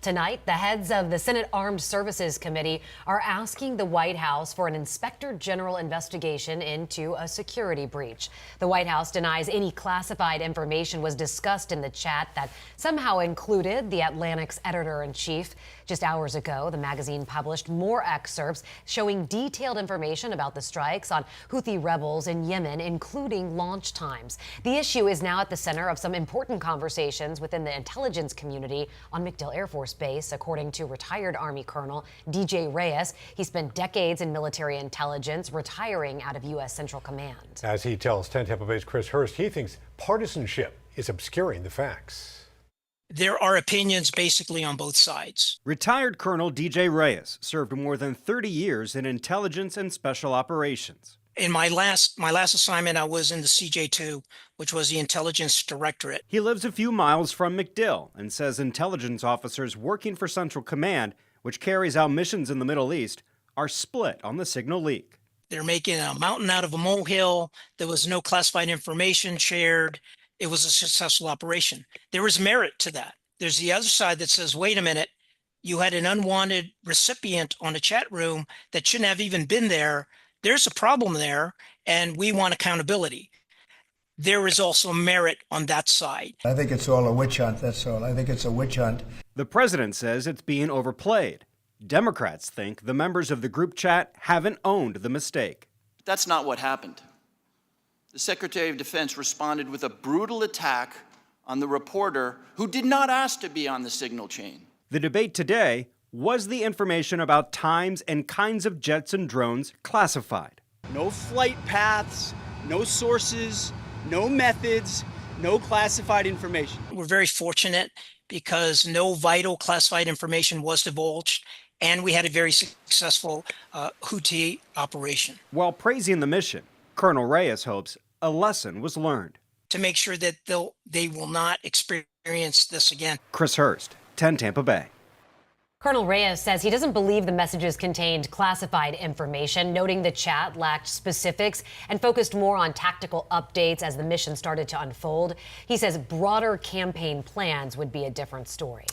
Tonight, the heads of the Senate Armed Services Committee are asking the White House for an Inspector General investigation into a security breach. The White House denies any classified information was discussed in the chat that somehow included the Atlantic's editor-in-chief. Just hours ago, the magazine published more excerpts showing detailed information about the strikes on Houthi rebels in Yemen, including launch times. The issue is now at the center of some important conversations within the intelligence community on MacDill Air Force Base, according to retired Army Colonel DJ Reyes. He spent decades in military intelligence, retiring out of U.S. Central Command. As he tells 10 Tampa Bay's Chris Hurst, he thinks partisanship is obscuring the facts. There are opinions basically on both sides. Retired Colonel DJ Reyes served more than 30 years in intelligence and special operations. In my last assignment, I was in the CJ2, which was the Intelligence Directorate. He lives a few miles from MacDill and says intelligence officers working for Central Command, which carries out missions in the Middle East, are split on the signal leak. They're making a mountain out of a molehill. There was no classified information shared. It was a successful operation. There was merit to that. There's the other side that says, wait a minute, you had an unwanted recipient on a chat room that shouldn't have even been there. There's a problem there, and we want accountability. There is also merit on that side. I think it's all a witch hunt, that's all. I think it's a witch hunt. The president says it's being overplayed. Democrats think the members of the group chat haven't owned the mistake. That's not what happened. The Secretary of Defense responded with a brutal attack on the reporter who did not ask to be on the signal chain. The debate today was the information about times and kinds of jets and drones classified. No flight paths, no sources, no methods, no classified information. We're very fortunate because no vital classified information was divulged, and we had a very successful Houthi operation. While praising the mission, Colonel Reyes hopes a lesson was learned. To make sure that they will not experience this again. Chris Hurst, 10 Tampa Bay. Colonel Reyes says he doesn't believe the messages contained classified information, noting the chat lacked specifics and focused more on tactical updates as the mission started to unfold. He says broader campaign plans would be a different story.